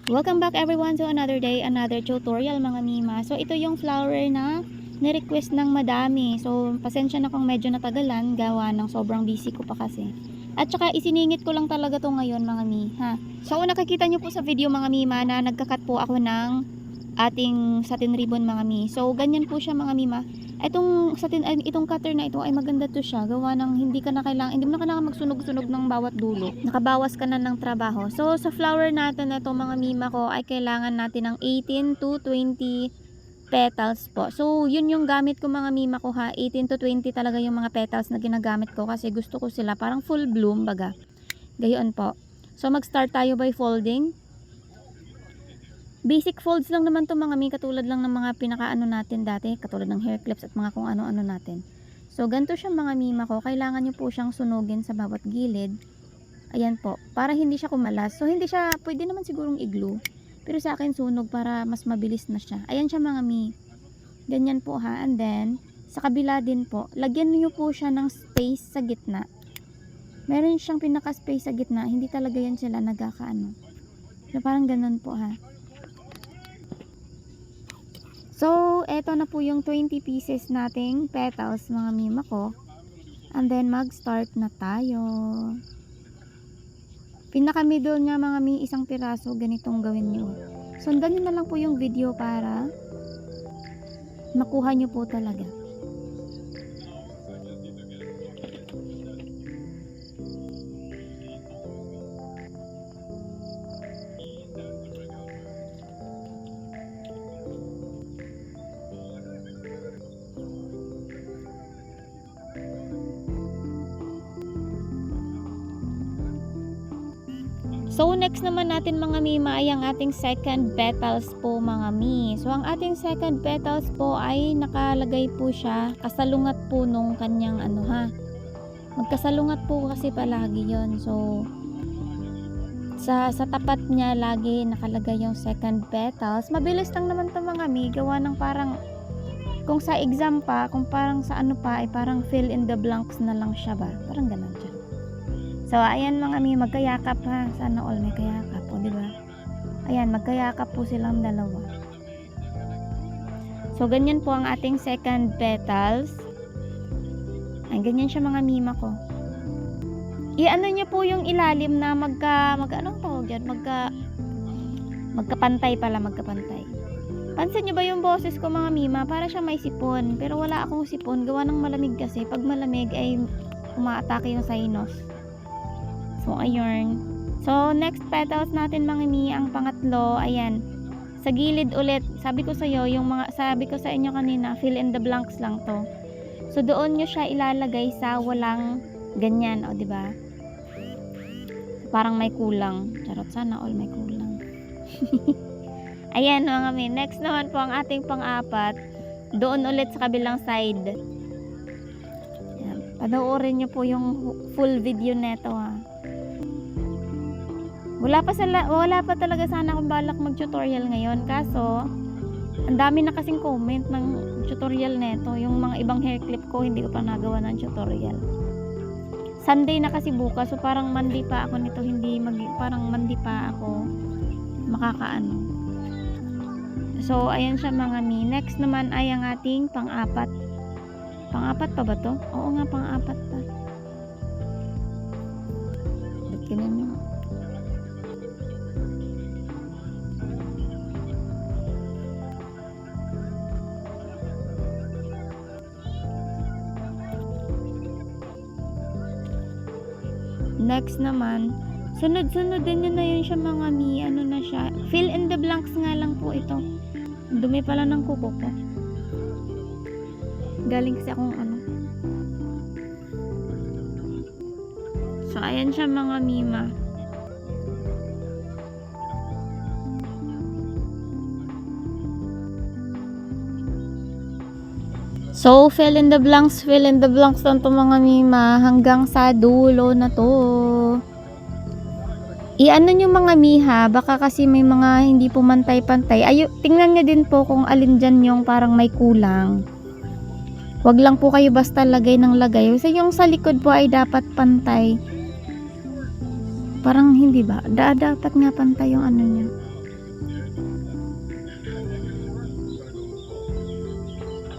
Welcome back everyone to another day, another tutorial mga mima. So ito yung flower na ni-request ng madami. So pasensya na kung medyo natagalan, gawa ng sobrang busy ko pa kasi. At saka isiningit ko lang talaga to ngayon mga mi, ha. So nakikita nyo po sa video mga mima na nagkakat po ako ng ating satin ribbon mga mi. So ganyan po siya mga mima. Itong cutter na ito ay maganda to siya. Gawa ng hindi mo na kailangan magsunog-sunog ng bawat dulo. Nakabawas ka na ng trabaho. So sa flower natin na ito mga mima ko ay kailangan natin ng 18 to 20 petals po. So yun yung gamit ko mga mima ko ha. 18 to 20 talaga yung mga petals na ginagamit ko kasi gusto ko sila parang full bloom baga. Gayon po. So mag-start tayo by folding. Basic folds lang naman to mga mi, katulad lang ng mga pinakaano natin dati, katulad ng hair clips at mga kung ano-ano natin. So ganito siya mga mima ko, kailangan nyo po siyang sunugin sa bawat gilid. Ayan po, para hindi siya kumalas. So hindi siya, pwede naman sigurong i-glue, pero sa akin sunog para mas mabilis na siya. Ayan siya mga mi, ganyan po ha. And then sa kabila din po, lagyan nyo po siya ng space sa gitna. Meron siyang pinaka-space sa gitna, hindi talaga yan sila nagkakaano. So parang ganun po ha. So, eto na po yung 20 pieces nating petals mga mima ko. And then, mag-start na tayo. Pinaka-middle niya mga mi, isang piraso, ganitong gawin nyo. Sundan nyo na lang po yung video para makuha nyo po talaga. So next naman natin mga mima ay ang ating second petals po mga mi. So ang ating second petals po ay nakalagay po siya kasalungat po nung kanyang ano ha. Magkasalungat po kasi palagi yon. So sa tapat niya lagi nakalagay yung second petals. Mabilis lang naman to mga mi, gawa ng parang kung sa exam pa, kung parang sa ano pa ay parang fill in the blanks na lang siya ba. Parang ganun siya. So, ayan mga mi, magkayakap ha. Sana all may kayakap, o diba? Ayan, magkayakap po silang dalawa. So, ganyan po ang ating second petals. Ay, ganyan siya mga mima ko. I-ano niyo po yung ilalim na magkapantay pala, magkapantay. Pansin niyo ba yung boses ko mga mima? Para siya may sipon. Pero wala akong sipon. Gawa ng malamig kasi. Pag malamig ay umaatake yung sinus. So, ayun. So, next petals natin mga mi, ang pangatlo, ayan. Sa gilid ulit, sabi ko sa inyo kanina, fill in the blanks lang to. So, doon nyo siya ilalagay sa walang ganyan, o diba? Parang may kulang. Charot, sana all may kulang. Ayan mga mi. Next naman po ang ating pang-apat. Doon ulit sa kabilang side. Ayan. Panoorin nyo po yung full video neto ha. Wala pa talaga sana akong balak mag-tutorial ngayon. Kaso, ang dami na kasing comment ng tutorial neto. Yung mga ibang hair clip ko, hindi ko pa nagawa ng tutorial. Sunday na kasi bukas. So, parang Monday pa ako nito. Parang Monday pa ako makakaano. So, ayan siya mga mi. Next naman ay ang ating pang-apat. Pang-apat pa ba to? Oo nga, pang-apat pa. Tingnan nyo. Next naman, sunod-sunodin nyo na yun siya mga mi. Ano na siya? Fill in the blanks nga lang po ito. Dumi pala ng kuko ko. Galing kasi akong ano. So, ayan siya mga mima. So, fill in the blanks lang to mga mima hanggang sa dulo na to. I-ano nyo mga miha, baka kasi may mga hindi po pantay-pantay. Tingnan nyo din po kung alin dyan yung parang may kulang. Wag lang po kayo basta lagay ng lagay. Kasi yung sa likod po ay dapat pantay. Parang hindi ba? Dapat nga pantay yung ano niya.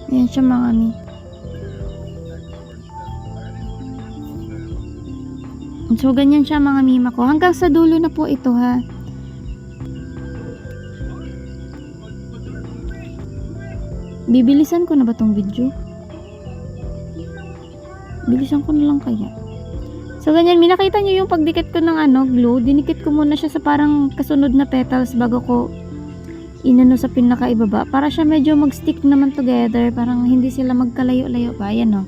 Ayan siya mga mi. So, ganyan siya mga mima ko. Hanggang sa dulo na po ito ha. Bibilisan ko na ba tong video? Bilisan ko na lang kaya. So, ganyan. Minakita nyo yung pagdikit ko ng glue. Dinikit ko muna siya sa parang kasunod na petals bago ko inano sa pinakaibaba. Para siya medyo mag-stick naman together. Parang hindi sila magkalayo-layo pa. Ayan o.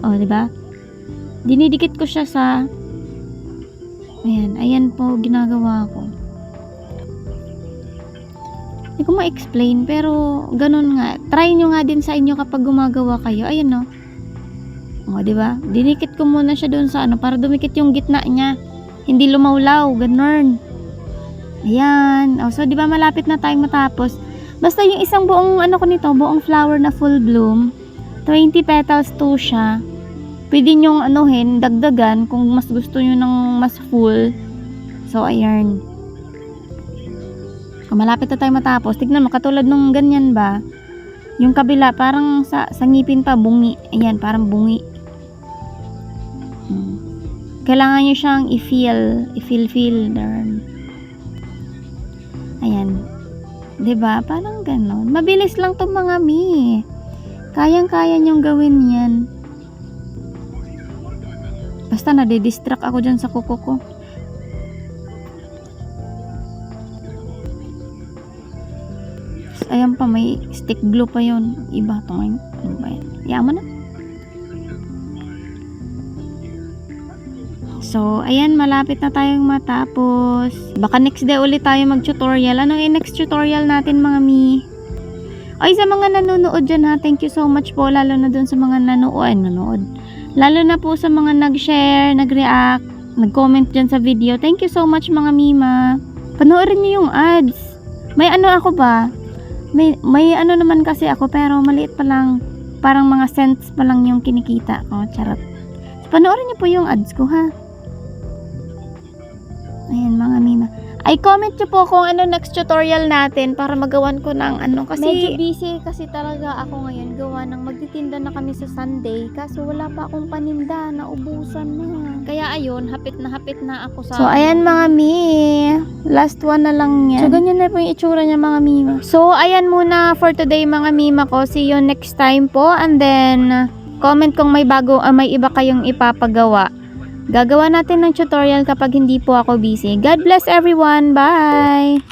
O, diba? Dinidikit ko siya sa ayan po ginagawa ko. Hindi ko ma-explain pero ganun nga. Try nyo nga din sa inyo kapag gumagawa kayo. Ayan no. O, diba? Dinikit ko muna siya doon sa para dumikit yung gitna niya. Hindi lumawlaw. Ganun. Ayan. O, so, diba malapit na tayong matapos. Basta yung isang buong ko nito, buong flower na full bloom. 20 petals to siya. Pwede nyong dagdagan kung mas gusto nyo ng mas full. So, ayan. Kung malapit na tayo matapos, tignan mo, katulad nung ganyan ba, yung kabila, parang sa ngipin pa, bungi. Ayan, parang bungi. Kailangan nyo siyang i-feel. Ayan. Diba? Parang ganon. Mabilis lang itong mga mi. Kayang-kaya nyong gawin yan. Basta nade-distract ako dyan sa kuko ko. Ayan pa, may stick glue pa yun. Iba, ito ano ba yan? Yaman na. So, ayan, malapit na tayong matapos. Baka next day ulit tayo mag-tutorial. Anong next tutorial natin mga mi? Ay, sa mga nanonood dyan ha, thank you so much po. Lalo na dun sa mga nanonood. Lalo na po sa mga nag-share, nag-react, nag-comment dyan sa video. Thank you so much mga mima. Panoorin niyo yung ads. May ako ba? May naman kasi ako pero maliit pa lang. Parang mga cents pa lang yung kinikita ko. Charot. So, panoorin niyo po yung ads ko ha. Ayan mga mima. Ay, comment nyo po kung next tutorial natin para magawan ko ng kasi medyo busy kasi talaga ako ngayon gawa ng magtitinda na kami sa Sunday kaso wala pa akong paninda, naubusan na. Kaya ayun, hapit na ako sa So, ayan mga mi. Last one na lang yan. So, ganyan na po yung itsura niya mga mima. So, ayan muna for today mga mima ko. See you next time po and then comment kung may may iba kayong ipapagawa. Gagawa natin ng tutorial kapag hindi po ako busy. God bless everyone. Bye!